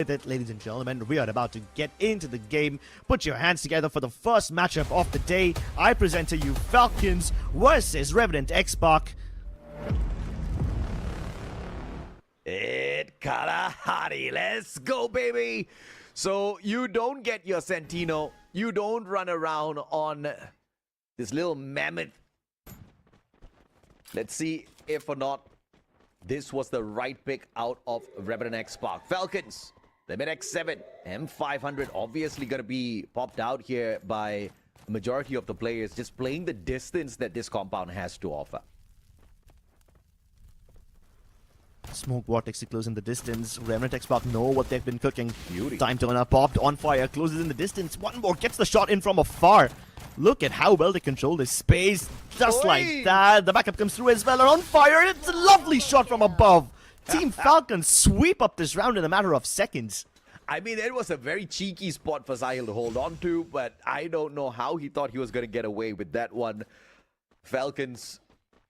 With it, ladies and gentlemen, we are about to get into the game. Put your hands together for the first matchup of the day. I present to you Falcons versus Revenant Xspark. It Kalahari, let's go, baby. So you don't get your Sentino, you don't run around on this little mammoth. Let's see if or not this was the right pick out of Revenant Xspark. Falcons, Limit X7, M500 obviously going to be popped out here by a majority of the players, just playing the distance that this compound has to offer. Smoke vortex to close in the distance. Revenant Xspark know what they've been cooking. Beauty. Time turner popped on fire, closes in the distance. One more gets the shot in from afar. Look at how well they control this space. Just like that. The backup comes through as well. And on fire. It's a lovely shot from above. Team Falcons sweep up this round in a matter of seconds. I mean, it was a very cheeky spot for Sahil to hold on to, but I don't know how he thought he was going to get away with that one. Falcons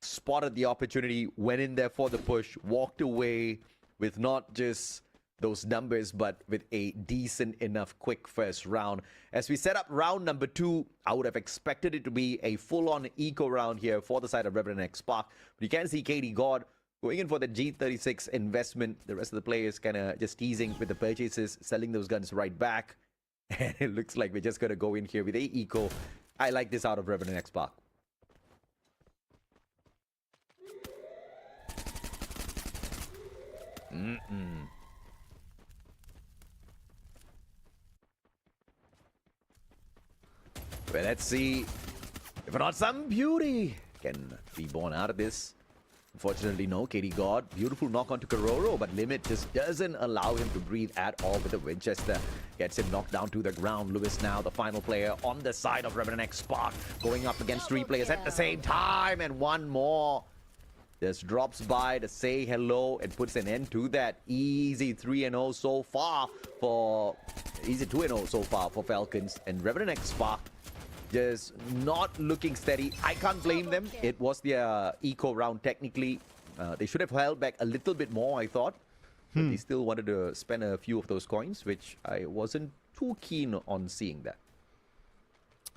spotted the opportunity, went in there for the push, walked away with not just those numbers, but with a decent enough quick first round. As we set up round number 2, I would have expected it to be a full-on eco round here for the side of Revenant Xspark. But you can see Katie God going in for the G36 investment. The rest of the players kind of just teasing with the purchases, selling those guns right back. And it looks like we're just going to go in here with a eco. I like this out of Revenant Xspark. Well, let's see if not some beauty can be born out of this. Unfortunately, no. Katie God, beautiful knock onto Kororo, but Limit just doesn't allow him to breathe at all with the Winchester. Gets him knocked down to the ground. Lewis now the final player on the side of Revenant Xspark, going up against 3 players at the same time, and one more just drops by to say hello and puts an end to that. Easy 3-0 so far for... Easy 2-0 so far for Falcons. And Revenant Xspark just not looking steady. I can't blame them. It was their eco round technically. They should have held back a little bit more, I thought. But they still wanted to spend a few of those coins, which I wasn't too keen on seeing that.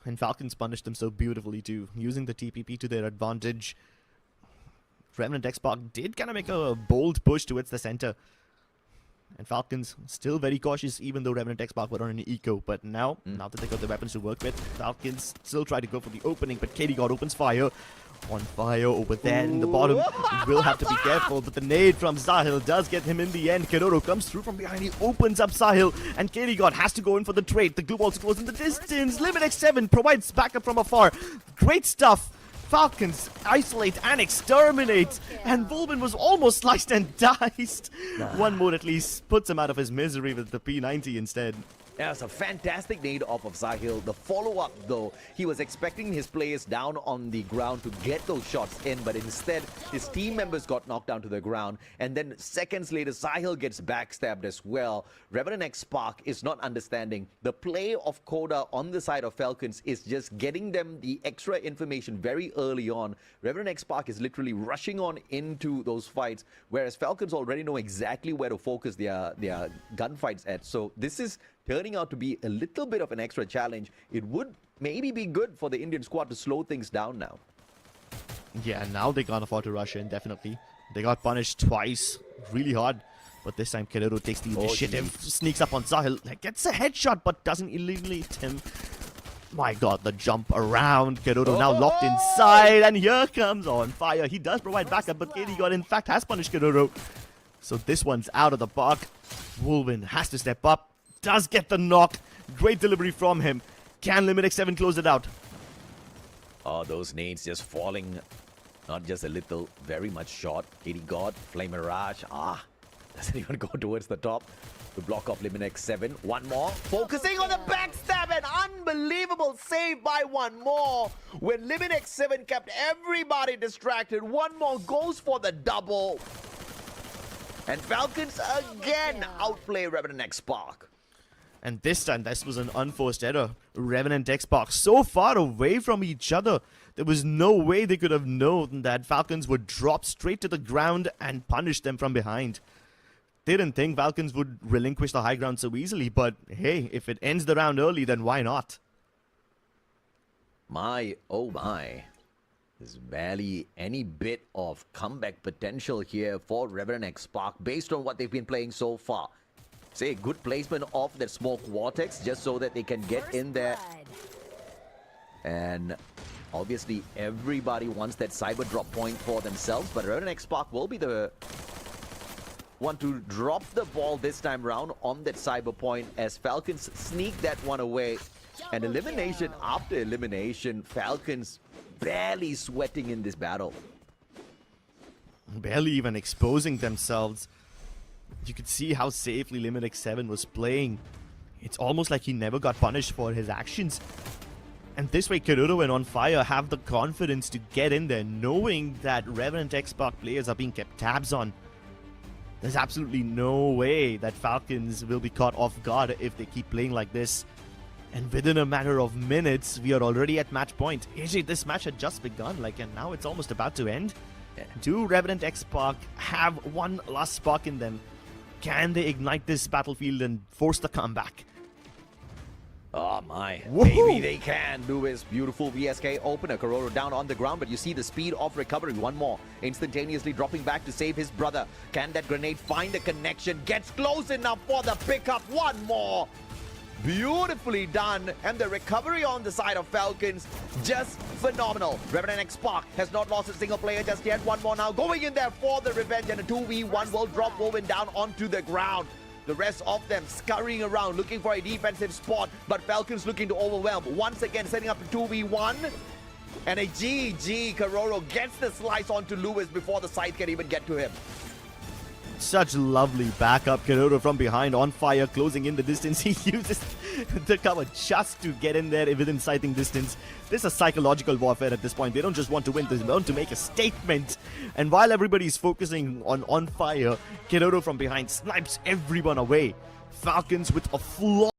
And Falcons punished them so beautifully too, using the TPP to their advantage. Revenant Xspark did kind of make a bold push towards the center. And Falcons still very cautious, even though Revenant Xspark were on an eco. But now that they got the weapons to work with, Falcons still try to go for the opening. But Katie God opens fire. On fire over there in the bottom. He will have to be careful. But the nade from Sahil does get him in the end. Kororo comes through from behind. He opens up Sahil. And Katie God has to go in for the trade. The glue also goes in the distance. Limit X7 provides backup from afar. Great stuff. Falcons isolate and exterminate, and Volbin was almost sliced and diced. One more at least puts him out of his misery with the P90 instead. Yeah, it's a fantastic nade off of Sahil. The follow-up, though, he was expecting his players down on the ground to get those shots in, but instead, his team members got knocked down to the ground, and then seconds later, Sahil gets backstabbed as well. Revenant Xspark is not understanding. The play of Koda on the side of Falcons is just getting them the extra information very early on. Revenant Xspark is literally rushing on into those fights, whereas Falcons already know exactly where to focus their gunfights at. So this is turning out to be a little bit of an extra challenge. It would maybe be good for the Indian squad to slow things down now. Yeah, now they can't afford to rush in, definitely. They got punished twice, really hard. But this time, Kororo takes the initiative, sneaks up on Sahil, gets a headshot, but doesn't eliminate him. My god, the jump around. Kororo now locked inside, and here comes on fire. He does provide backup, but Katie God, in fact, has punished Kororo. So this one's out of the park. Wolvin has to step up. Does get the knock. Great delivery from him. Can Limit X7 close it out? Oh, those nades just falling. Not just a little, very much short. Katie God, Flame Mirage. Doesn't even go towards the top to block off Limit X7. One more. Focusing on the backstab. An unbelievable save by one more. When Limit X7 kept everybody distracted. One more goes for the double. And Falcons again outplay Revenant Xspark. And this time, this was an unforced error. Revenant Xspark so far away from each other. There was no way they could have known that Falcons would drop straight to the ground and punish them from behind. Didn't think Falcons would relinquish the high ground so easily, but hey, if it ends the round early, then why not? My, oh my. There's barely any bit of comeback potential here for Revenant Xspark based on what they've been playing so far. Say, good placement of that smoke vortex just so that they can get in there. And obviously everybody wants that cyber drop point for themselves, but Revenant Xspark will be the one to drop the ball this time round on that cyber point as Falcons sneak that one away. And elimination after elimination, Falcons barely sweating in this battle. Barely even exposing themselves. You could see how safely Limit X7 was playing. It's almost like he never got punished for his actions. And this way, Keroro and On Fire have the confidence to get in there, knowing that Revenant Xspark players are being kept tabs on. There's absolutely no way that Falcons will be caught off guard if they keep playing like this. And within a matter of minutes, we are already at match point. AJ, this match had just begun, and now it's almost about to end. Yeah. Do Revenant Xspark have one last spark in them? Can they ignite this battlefield and force the comeback? Oh my, Woohoo! maybe they can. Lewis, beautiful VSK opener. Kororo down on the ground, but you see the speed of recovery. One more, instantaneously dropping back to save his brother. Can that grenade find a connection? Gets close enough for the pickup. One more. Beautifully done, and the recovery on the side of Falcons, just phenomenal. Revenant Xspark has not lost a single player just yet. One more now, going in there for the revenge, and a 2v1 will drop Woven down onto the ground. The rest of them scurrying around, looking for a defensive spot, but Falcons looking to overwhelm. Once again, setting up a 2v1, and a GG. Kororo gets the slice onto Lewis before the scythe can even get to him. Such lovely backup. Keroro from behind, On Fire, closing in the distance. He uses the cover just to get in there within sighting distance. This is psychological warfare at this point. They don't just want to win, they want to make a statement. And while everybody's focusing on Fire, Keroro from behind snipes everyone away. Falcons with a flawless